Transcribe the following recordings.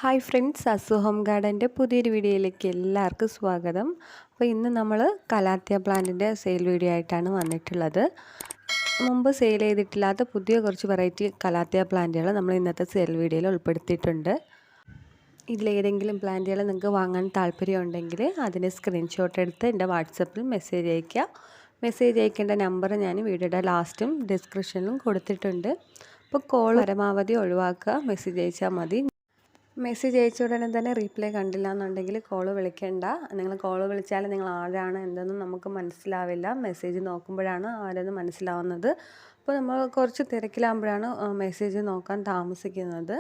Hi friends, അസു home ഗാർഡൻ്റെ പുതിയൊരു വീഡിയോയിലേക്ക് എല്ലാവർക്കും സ്വാഗതം. അപ്പോൾ ഇന്ന് നമ്മൾ കലാത്തിയ പ്ലാന്റിൻ്റെ സെയിൽ വീഡിയോ ആയിട്ടാണ് വന്നിട്ടുള്ളത്. മുമ്പ് സെയിൽ ചെയ്തിട്ടില്ലാത്ത പുതിയ കുറച്ച് വെറൈറ്റി കലാത്തിയ പ്ലാന്റുകൾ നമ്മൾ ഇന്നത്തെ സെയിൽ വീഡിയോയിൽ ഉൾപ്പെടുത്തിയിട്ടുണ്ട്. ഇതിലേതെങ്കിലും പ്ലാന്റുകൾ നിങ്ങൾക്ക് വാങ്ങാൻ താല്പര്യമുണ്ടെങ്കിൽ അതിന് സ്ക്രീൻഷോട്ട് എടുത്ത് എൻ്റെ വാട്സപ്പിൽ മെസ്സേജ് അയയ്ക്കുക. മെസ്സേജ് അയക്കേണ്ട നമ്പർ ഞാൻ വീഡിയോയുടെ ലാസ്റ്റും ഡിസ്ക്രിപ്ഷനിലും കൊടുത്തിട്ടുണ്ട്. അപ്പോൾ കോൾ പരമാവധി ഒഴിവാക്കുക, മെസ്സേജ് അയച്ചാൽ മതി. മെസ്സേജ് അയച്ച ഉടനെ തന്നെ റീപ്ലൈ കണ്ടില്ല എന്നുണ്ടെങ്കിൽ കോൾ വിളിക്കേണ്ട. നിങ്ങൾ കോൾ വിളിച്ചാൽ നിങ്ങൾ ആരാണ് എന്തെന്നും നമുക്ക് മനസ്സിലാവില്ല. മെസ്സേജ് നോക്കുമ്പോഴാണ് ആരെന്ന് മനസ്സിലാവുന്നത്. അപ്പോൾ നമ്മൾ കുറച്ച് തിരക്കിലാകുമ്പോഴാണ് മെസ്സേജ് നോക്കാൻ താമസിക്കുന്നത്.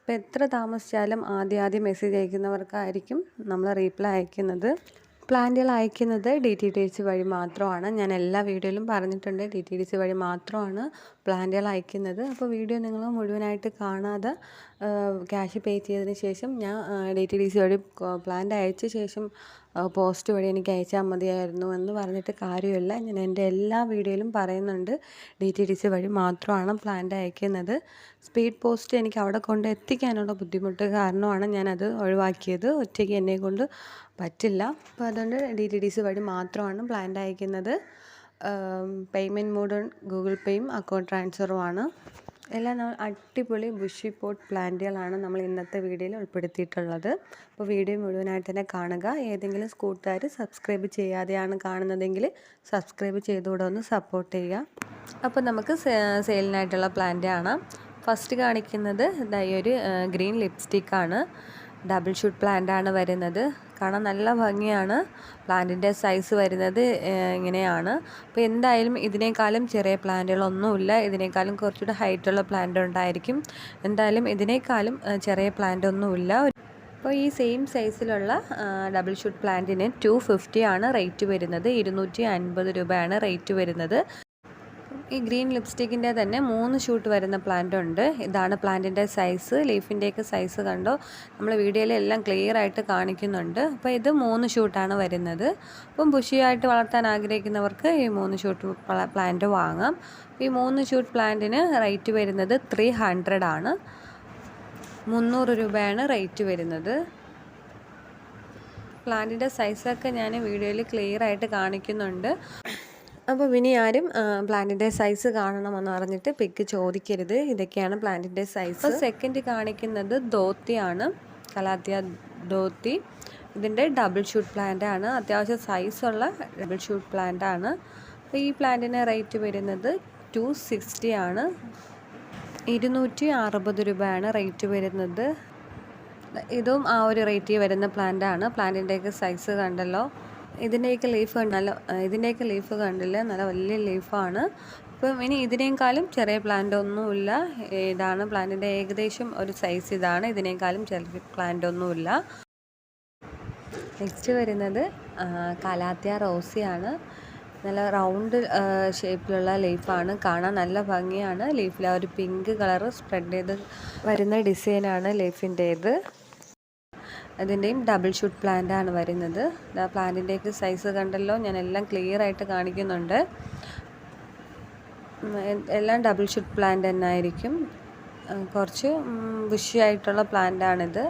അപ്പോൾ എത്ര താമസിച്ചാലും ആദ്യം മെസ്സേജ് അയക്കുന്നവർക്കായിരിക്കും നമ്മൾ റീപ്ലൈ അയക്കുന്നത്. പ്ലാന്റുകൾ അയക്കുന്നത് DTDC വഴി മാത്രമാണ്. ഞാൻ എല്ലാ വീഡിയോയിലും പറഞ്ഞിട്ടുണ്ട്, DTDC വഴി മാത്രമാണ് പ്ലാന്റുകൾ അയക്കുന്നത്. അപ്പോൾ വീഡിയോ നിങ്ങൾ മുഴുവനായിട്ട് കാണാതെ ക്യാഷ് പേ ചെയ്തതിന് ശേഷം ഞാൻ DTDC വഴി പ്ലാന്റ് അയച്ച ശേഷം പോസ്റ്റ് വഴി എനിക്ക് അയച്ചാൽ മതിയായിരുന്നു എന്ന് പറഞ്ഞിട്ട് കാര്യമില്ല. ഞാൻ എൻ്റെ എല്ലാ വീഡിയോയിലും പറയുന്നുണ്ട്, DTDC വഴി മാത്രമാണ് പ്ലാന്റ് അയക്കുന്നത്. സ്പീഡ് പോസ്റ്റ് എനിക്ക് അവിടെ കൊണ്ട് എത്തിക്കാനുള്ള ബുദ്ധിമുട്ട് കാരണമാണ് ഞാനത് ഒഴിവാക്കിയത്. ഒറ്റയ്ക്ക് എന്നെ കൊണ്ട് പറ്റില്ല. അപ്പോൾ അതുകൊണ്ട് DTDC വഴി മാത്രമാണ് പ്ലാന്റ് അയക്കുന്നത്. പേയ്മെൻറ്റ് മോഡ് ഗൂഗിൾ പേയും അക്കൗണ്ട് ട്രാൻസ്ഫറുമാണ്. എല്ലാം നമ്മൾ അടിപൊളി ബുഷി പോട്ട് പ്ലാന്റുകളാണ് നമ്മൾ ഇന്നത്തെ വീഡിയോയിൽ ഉൾപ്പെടുത്തിയിട്ടുള്ളത്. അപ്പോൾ വീഡിയോ മുഴുവനായിട്ട് തന്നെ കാണുക. ഏതെങ്കിലും കൂട്ടുകാർ സബ്സ്ക്രൈബ് ചെയ്യാതെയാണ് കാണുന്നതെങ്കിൽ സബ്സ്ക്രൈബ് ചെയ്തുകൂടെ ഒന്ന് സപ്പോർട്ട് ചെയ്യുക. അപ്പോൾ നമുക്ക് സെയിലിനായിട്ടുള്ള പ്ലാന്റ് കാണാം. ഫസ്റ്റ് കാണിക്കുന്നത് ഈ ഒരു ഗ്രീൻ ലിപ്സ്റ്റിക്കാണ്. ഡബിൾ ഷൂട്ട് പ്ലാന്റാണ് വരുന്നത്. കാണാൻ നല്ല ഭംഗിയാണ്. പ്ലാന്റിൻ്റെ സൈസ് വരുന്നത് ഇങ്ങനെയാണ്. അപ്പോൾ എന്തായാലും ഇതിനേക്കാളും ചെറിയ പ്ലാന്റുകളൊന്നുമില്ല. ഇതിനേക്കാളും കുറച്ചുകൂടെ ഹൈറ്റുള്ള പ്ലാന്റ് ഉണ്ടായിരിക്കും. എന്തായാലും ഇതിനേക്കാളും ചെറിയ പ്ലാന്റ് ഒന്നുമില്ല. അപ്പോൾ ഈ സെയിം സൈസിലുള്ള ഡബിൾ ഷൂട്ട് പ്ലാന്റിന് 250 ആണ് റേറ്റ് വരുന്നത്. 250 രൂപയാണ് റേറ്റ് വരുന്നത്. ഈ ഗ്രീൻ ലിപ്സ്റ്റിക്കിൻ്റെ തന്നെ 3 ഷൂട്ട് വരുന്ന പ്ലാന്റ് ഉണ്ട്. ഇതാണ് പ്ലാന്റിൻ്റെ സൈസ്. ലീഫിൻ്റെയൊക്കെ സൈസ് കണ്ടോ, നമ്മൾ വീഡിയോയിലെല്ലാം ക്ലിയർ ആയിട്ട് കാണിക്കുന്നുണ്ട്. അപ്പോൾ ഇത് 3 ഷൂട്ടാണ് വരുന്നത്. അപ്പം ബുഷിയായിട്ട് വളർത്താൻ ആഗ്രഹിക്കുന്നവർക്ക് ഈ 3 ഷൂട്ട് പ്ലാന്റ് വാങ്ങാം. ഈ 3 ഷൂട്ട് പ്ലാന്റിന് റേറ്റ് വരുന്നത് 300 ആണ്. 300 രൂപയാണ് റേറ്റ് വരുന്നത്. പ്ലാന്റിൻ്റെ സൈസൊക്കെ ഞാൻ വീഡിയോയിൽ ക്ലിയർ ആയിട്ട് കാണിക്കുന്നുണ്ട്. അപ്പോൾ ഇനി ആരും പ്ലാന്റിൻ്റെ സൈസ് കാണണമെന്ന് പറഞ്ഞിട്ട് പിക്ക് ചോദിക്കരുത്. ഇതൊക്കെയാണ് പ്ലാന്റിൻ്റെ സൈസ്. സെക്കൻഡ് കാണിക്കുന്നത് ധോത്തിയാണ്, കലാത്തിയ ധോത്തി. ഇതിൻ്റെ ഡബിൾ ഷൂട്ട് പ്ലാന്റ് ആണ്. അത്യാവശ്യം സൈസുള്ള ഡബിൾ ഷൂട്ട് പ്ലാന്റ് ആണ്. അപ്പോൾ ഈ പ്ലാന്റിന് റേറ്റ് വരുന്നത് 260 ആണ്. 260 രൂപയാണ് റേറ്റ് വരുന്നത്. ഇതും ആ ഒരു റേറ്റിൽ വരുന്ന പ്ലാന്റ് ആണ്. പ്ലാന്റിൻ്റെയൊക്കെ സൈസ് കണ്ടല്ലോ. ഇതിൻ്റെയൊക്കെ ലീഫ് കണ്ടില്ല, നല്ല വലിയ ലീഫാണ്. അപ്പം ഇനി ഇതിനേക്കാളും ചെറിയ പ്ലാന്റ് ഒന്നുമില്ല. ഇതാണ് പ്ലാന്റിൻ്റെ ഏകദേശം ഒരു സൈസ്. ഇതാണ്, ഇതിനേക്കാളും ചെറിയ പ്ലാന്റ് ഒന്നുമില്ല. നെക്സ്റ്റ് വരുന്നത് കലാത്തിയ റോസിയാണ്. നല്ല റൗണ്ട് ഷേപ്പിലുള്ള ലീഫാണ്. കാണാൻ നല്ല ഭംഗിയാണ്. ലീഫിൽ ആ ഒരു പിങ്ക് കളർ സ്പ്രെഡ് ചെയ്ത് വരുന്ന ഡിസൈനാണ് ലീഫിൻ്റേത്. അതിൻ്റെയും ഡബിൾ ഷൂട്ട് പ്ലാന്റ് ആണ് വരുന്നത്. പ്ലാന്റിൻ്റെയൊക്കെ സൈസ് കണ്ടല്ലോ, ഞാൻ എല്ലാം ക്ലിയർ ആയിട്ട് കാണിക്കുന്നുണ്ട്. എല്ലാം ഡബിൾ ഷൂട്ട് പ്ലാന്റ് തന്നെ ആയിരിക്കും. കുറച്ച് ബുഷിയായിട്ടുള്ള പ്ലാന്റ് ആണിത്.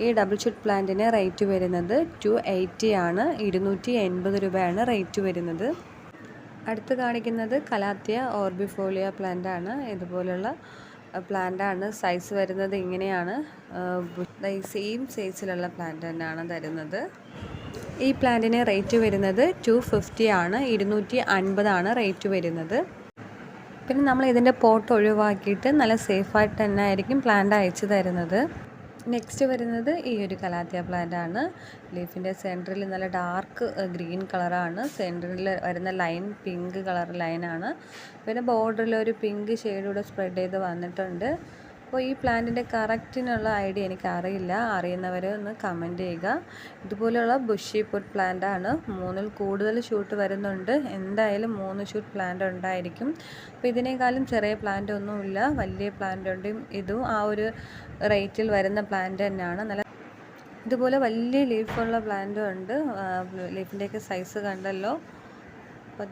ഈ ഡബിൾ ഷൂട്ട് പ്ലാന്റിന് റേറ്റ് വരുന്നത് 280 ആണ്. 280 രൂപയാണ് റേറ്റ് വരുന്നത്. അടുത്ത് കാണിക്കുന്നത് കലാത്തിയ ഓർബിഫോളിയ പ്ലാന്റ് ആണ്. ഇതുപോലുള്ള പ്ലാന്റ് ആണ്. സൈസ് വരുന്നത് ഇങ്ങനെയാണ്. ഈ സെയിം സൈസിലുള്ള പ്ലാന്റ് തന്നെയാണ് തരുന്നത്. ഈ പ്ലാന്റിന് റേറ്റ് വരുന്നത് 250 ആണ്. 250 ആണ് റേറ്റ് വരുന്നത്. പിന്നെ നമ്മൾ ഇതിൻ്റെ പോട്ട് ഒഴിവാക്കിയിട്ട് നല്ല സേഫായിട്ട് തന്നെ ആയിരിക്കും പ്ലാന്റ് അയച്ചു തരുന്നത്. നെക്സ്റ്റ് വരുന്നത് ഈ ഒരു കലാത്തിയ പ്ലാന്റ് ആണ്. ലീഫിൻ്റെ സെൻറ്ററിൽ നല്ല ഡാർക്ക് ഗ്രീൻ കളറാണ്. സെൻറ്ററിൽ വരുന്ന ലൈൻ പിങ്ക് കളർ ലൈനാണ്. പിന്നെ ബോർഡറിൽ ഒരു പിങ്ക് ഷെയ്ഡൂടെ സ്പ്രെഡ് ചെയ്ത് വന്നിട്ടുണ്ട്. അപ്പോൾ ഈ പ്ലാന്റിൻ്റെ കറക്റ്റിനുള്ള ഐഡിയ എനിക്ക് അറിയില്ല. അറിയുന്നവർ ഒന്ന് കമൻറ്റ് ചെയ്യുക. ഇതുപോലെയുള്ള ബുഷി പുട്ട് പ്ലാന്റ് ആണ്. 3-ൽ കൂടുതൽ ഷൂട്ട് വരുന്നുണ്ട്. എന്തായാലും 3 ഷൂട്ട് പ്ലാന്റ് ഉണ്ടായിരിക്കും. അപ്പോൾ ഇതിനേക്കാളും ചെറിയ പ്ലാന്റ് ഒന്നുമില്ല, വലിയ പ്ലാന്റ് ഉണ്ട്. ഇതും ആ ഒരു റേറ്റിൽ വരുന്ന പ്ലാന്റ് തന്നെയാണ്. നല്ല ഇതുപോലെ വലിയ ലീഫുള്ള പ്ലാന്റും ഉണ്ട്. ലീഫിൻ്റെയൊക്കെ സൈസ് കണ്ടല്ലോ. അപ്പോൾ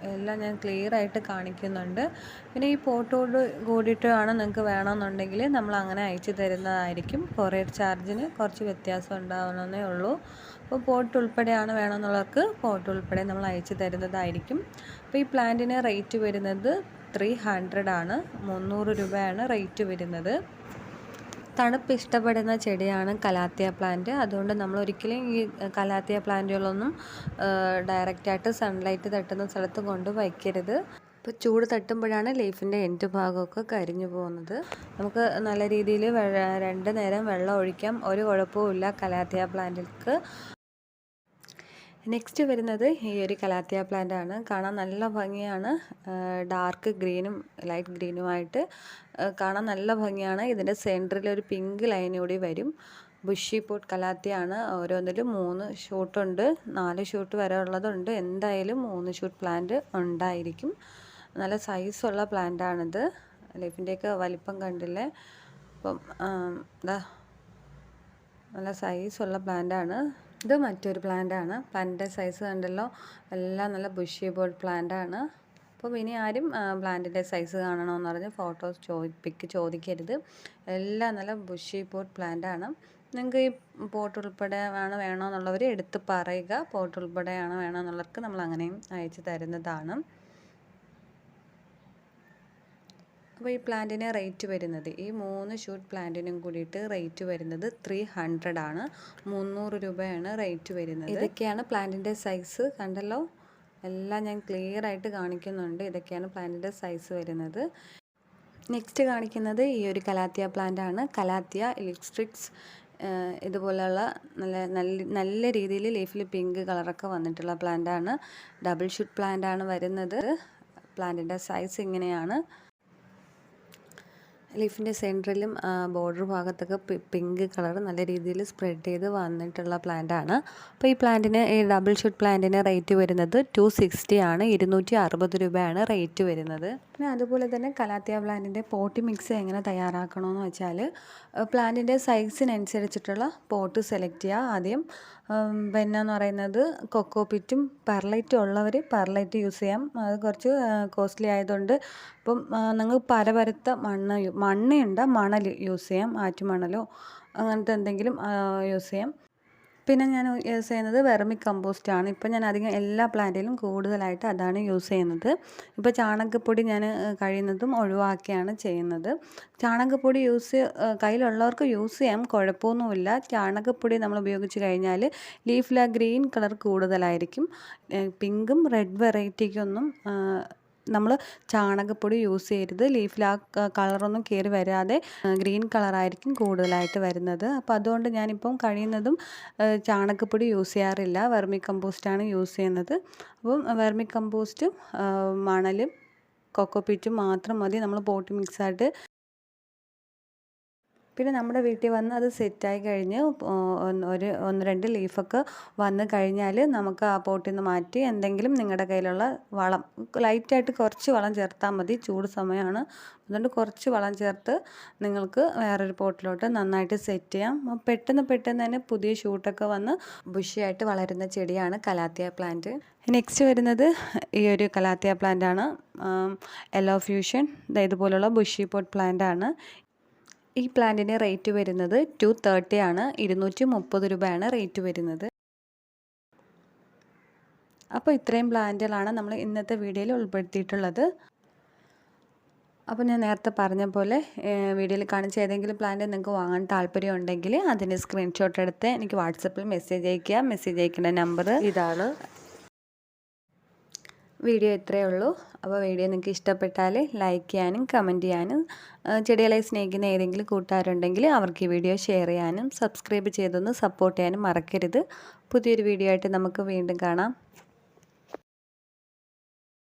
എല്ലാം ഞാൻ ക്ലിയർ ആയിട്ട് കാണിക്കുന്നുണ്ട്. പിന്നെ ഈ പോട്ടോട് കൂടിയിട്ടാണ് നിങ്ങൾക്ക് വേണമെന്നുണ്ടെങ്കിൽ നമ്മൾ അങ്ങനെ അയച്ചു തരുന്നതായിരിക്കും. കൊറിയർ ചാർജിന് കുറച്ച് വ്യത്യാസം ഉണ്ടാവണമെന്നേ ഉള്ളൂ. അപ്പോൾ പോട്ട് ഉൾപ്പെടെയാണ് വേണമെന്നുള്ളവർക്ക് പോട്ട് ഉൾപ്പെടെ നമ്മൾ അയച്ചു തരുന്നതായിരിക്കും. അപ്പോൾ ഈ പ്ലാന്റിന് റേറ്റ് വരുന്നത് 300 ആണ്. 300 രൂപയാണ് റേറ്റ് വരുന്നത്. തണുപ്പ് ഇഷ്ടപ്പെടുന്ന ചെടിയാണ് കലാത്തിയ പ്ലാന്റ്. അതുകൊണ്ട് നമ്മൾ ഒരിക്കലും ഈ കലാത്തിയ പ്ലാന്റുകളൊന്നും ഡയറക്റ്റായിട്ട് സൺലൈറ്റ് തട്ടുന്ന സ്ഥലത്ത് കൊണ്ട് വയ്ക്കരുത്. ഇപ്പോൾ ചൂട് തട്ടുമ്പോഴാണ് ലീഫിൻ്റെ എൻഡ് ഭാഗമൊക്കെ കരിഞ്ഞു പോകുന്നത്. നമുക്ക് നല്ല രീതിയിൽ 2 നേരം വെള്ളം ഒഴിക്കാം, ഒരു കുഴപ്പവുമില്ല കലാത്തിയ പ്ലാന്റിലേക്ക്. നെക്സ്റ്റ് വരുന്നത് ഈ ഒരു കലാത്തിയ പ്ലാന്റ് ആണ്. കാണാൻ നല്ല ഭംഗിയാണ്. ഡാർക്ക് ഗ്രീനും ലൈറ്റ് ഗ്രീനുമായിട്ട് കാണാൻ നല്ല ഭംഗിയാണ്. ഇതിൻ്റെ സെൻറ്ററിൽ ഒരു പിങ്ക് ലൈൻ കൂടി വരും. ബുഷി പോട്ട് കലാത്തിയാണ്. ഓരോന്നിലും 3 ഷൂട്ടുണ്ട്, 4 ഷൂട്ട് വരെ ഉള്ളതുണ്ട്. എന്തായാലും 3 ഷൂട്ട് പ്ലാന്റ് ഉണ്ടായിരിക്കും. നല്ല സൈസുള്ള പ്ലാന്റാണിത്. ലീഫിൻ്റെയൊക്കെ വലിപ്പം കണ്ടില്ലേ. അപ്പം നല്ല സൈസുള്ള പ്ലാന്റാണ്. ഇത് മറ്റൊരു പ്ലാന്റാണ്. പ്ലാന്റിൻ്റെ സൈസ് കണ്ടല്ലോ, എല്ലാം നല്ല ബുഷി പോട്ട് പ്ലാന്റാണ്. അപ്പോൾ ഇനി ആരും പ്ലാന്റിൻ്റെ സൈസ് കാണണമെന്ന് പറഞ്ഞ് പിക്ക് ചോദിക്കരുത്. എല്ലാം നല്ല ബുഷി പോട്ട് പ്ലാന്റാണ്. നിങ്ങൾക്ക് ഈ പോട്ട് ഉൾപ്പെടെ വേണമെന്നുള്ളവർ എടുത്ത് പറയുക. പോട്ട് ഉൾപ്പെടെയാണ് വേണമെന്നുള്ളവർക്ക് നമ്മൾ അങ്ങനെയും അയച്ചു തരുന്നതാണ്. അപ്പോൾ ഈ പ്ലാന്റിന് റേറ്റ് വരുന്നത്, ഈ 3 ഷൂട്ട് പ്ലാന്റിനും കൂടിയിട്ട് റേറ്റ് വരുന്നത് 300 ആണ്. 300 രൂപയാണ് റേറ്റ് വരുന്നത്. ഇതൊക്കെയാണ് പ്ലാന്റിൻ്റെ സൈസ്. കണ്ടല്ലോ, എല്ലാം ഞാൻ ക്ലിയർ ആയിട്ട് കാണിക്കുന്നുണ്ട്. ഇതൊക്കെയാണ് പ്ലാന്റിൻ്റെ സൈസ് വരുന്നത്. നെക്സ്റ്റ് കാണിക്കുന്നത് ഈ ഒരു കലാത്തിയ പ്ലാന്റ് ആണ്. Calathea electrics. ഇതുപോലെയുള്ള നല്ല രീതിയിൽ ലീഫിൽ പിങ്ക് കളറൊക്കെ വന്നിട്ടുള്ള പ്ലാന്റാണ്. ഡബിൾ ഷൂട്ട് പ്ലാന്റ് ആണ് വരുന്നത്. പ്ലാന്റിൻ്റെ സൈസ് ഇങ്ങനെയാണ്. ലീഫിൻ്റെ സെൻറ്ററിലും ബോർഡർ ഭാഗത്തൊക്കെ പിങ്ക് കളർ നല്ല രീതിയിൽ സ്പ്രെഡ് ചെയ്ത് വന്നിട്ടുള്ള പ്ലാന്റാണ്. അപ്പോൾ ഈ പ്ലാന്റിന്, ഈ ഡബിൾ ഷൂട്ട് പ്ലാന്റിന് റേറ്റ് വരുന്നത് 260 ആണ്. 260 രൂപയാണ് റേറ്റ് വരുന്നത്. പിന്നെ അതുപോലെ തന്നെ കലാത്തിയ പ്ലാന്റിൻ്റെ പോട്ട് മിക്സ് എങ്ങനെ തയ്യാറാക്കണമെന്ന് വെച്ചാൽ, പ്ലാന്റിൻ്റെ സൈസിനനുസരിച്ചിട്ടുള്ള പോട്ട് സെലക്ട് ചെയ്യുക ആദ്യം. പിന്നെയെന്ന് പറയുന്നത് കൊക്കോപിറ്റും പെർലൈറ്റും ഉള്ളവർ പെർലൈറ്റ് യൂസ് ചെയ്യാം. അത് കുറച്ച് കോസ്റ്റ്ലി ആയതുകൊണ്ട് അപ്പം നിങ്ങൾ പരപരത്ത മണ്ണയുണ്ട്, മണൽ യൂസ് ചെയ്യാം. ആറ്റുമണലോ അങ്ങനത്തെ എന്തെങ്കിലും യൂസ് ചെയ്യാം. പിന്നെ ഞാൻ യൂസ് ചെയ്യുന്നത് വെർമി കമ്പോസ്റ്റ് ആണ്. ഇപ്പോൾ ഞാൻ അധികം എല്ലാ പ്ലാന്റിലും കൂടുതലായിട്ട് അതാണ് യൂസ് ചെയ്യുന്നത്. ഇപ്പോൾ ചാണകപ്പൊടി ഞാൻ കഴിയുന്നതും ഒഴിവാക്കിയാണ് ചെയ്യുന്നത്. ചാണകപ്പൊടി കയ്യിലുള്ളവർക്ക് യൂസ് ചെയ്യാം, കുഴപ്പമൊന്നുമില്ല. ചാണകപ്പൊടി നമ്മൾ ഉപയോഗിച്ച് കഴിഞ്ഞാൽ ലീഫിൽ ആ ഗ്രീൻ കളർ കൂടുതലായിരിക്കും. പിങ്കും റെഡ് വെറൈറ്റിക്കൊന്നും നമ്മൾ ചാണകപ്പൊടി യൂസ് ചെയ്യരുത്. ലീഫിൽ ആ കളറൊന്നും കയറി വരാതെ ഗ്രീൻ കളറായിരിക്കും കൂടുതലായിട്ട് വരുന്നത്. അപ്പോൾ അതുകൊണ്ട് ഞാനിപ്പം കഴിയുന്നതും ചാണകപ്പൊടി യൂസ് ചെയ്യാറില്ല, വെർമി കമ്പോസ്റ്റാണ് യൂസ് ചെയ്യുന്നത്. അപ്പം വെർമി കമ്പോസ്റ്റും മണലും കൊക്കോപിറ്റും മാത്രം മതി നമ്മൾ പോട്ട് മിക്സായിട്ട്. പിന്നെ നമ്മുടെ വീട്ടിൽ വന്ന് അത് സെറ്റായി കഴിഞ്ഞ് 1-2 ലീഫൊക്കെ വന്ന് കഴിഞ്ഞാൽ നമുക്ക് ആ പോട്ടിൽ നിന്ന് മാറ്റി എന്തെങ്കിലും നിങ്ങളുടെ കയ്യിലുള്ള വളം, ലൈറ്റായിട്ട് കുറച്ച് വളം ചേർത്താൽ മതി. ചൂട് സമയമാണ്, അതുകൊണ്ട് കുറച്ച് വളം ചേർത്ത് നിങ്ങൾക്ക് വേറൊരു പോട്ടിലോട്ട് നന്നായിട്ട് സെറ്റ് ചെയ്യാം. പെട്ടെന്ന് തന്നെ പുതിയ ഷൂട്ടൊക്കെ വന്ന് ബുഷിയായിട്ട് വളരുന്ന ചെടിയാണ് കലാത്തിയ പ്ലാന്റ്. നെക്സ്റ്റ് വരുന്നത് ഈ ഒരു കലാത്തിയ പ്ലാന്റ് ആണ്. യെല്ലോ ഫ്യൂഷൻ ഇതുപോലുള്ള ബുഷി പോട്ട് പ്ലാന്റ് ആണ്. ഈ പ്ലാന്റിന് റേറ്റ് വരുന്നത് 230 ആണ്. 230 രൂപയാണ് റേറ്റ് വരുന്നത്. അപ്പോൾ ഇത്രയും പ്ലാന്റുകളാണ് നമ്മൾ ഇന്നത്തെ വീഡിയോയിൽ ഉൾപ്പെടുത്തിയിട്ടുള്ളത്. അപ്പോൾ ഞാൻ നേരത്തെ പറഞ്ഞ പോലെ വീഡിയോയിൽ കാണിച്ച ഏതെങ്കിലും പ്ലാന്റ് നിങ്ങൾക്ക് വാങ്ങാൻ താല്പര്യം ഉണ്ടെങ്കിൽ അതിൻ്റെ സ്ക്രീൻഷോട്ട് എടുത്ത് എനിക്ക് വാട്സപ്പിൽ മെസ്സേജ് അയയ്ക്കുക. മെസ്സേജ് അയക്കേണ്ട നമ്പർ ഇതാണ്. വീഡിയോ ഇത്രയേ ഉള്ളൂ. അപ്പോൾ വീഡിയോ നിങ്ങൾക്ക് ഇഷ്ടപ്പെട്ടാൽ ലൈക്ക് ചെയ്യാനും കമൻറ്റ് ചെയ്യാനും, ചെടികളെ സ്നേഹിക്കുന്ന ഏതെങ്കിലും കൂട്ടുകാരുണ്ടെങ്കിൽ അവർക്ക് ഈ വീഡിയോ ഷെയർ ചെയ്യാനും സബ്സ്ക്രൈബ് ചെയ്തൊന്ന് സപ്പോർട്ട് ചെയ്യാനും മറക്കരുത്. പുതിയൊരു വീഡിയോ ആയിട്ട് നമുക്ക് വീണ്ടും കാണാം.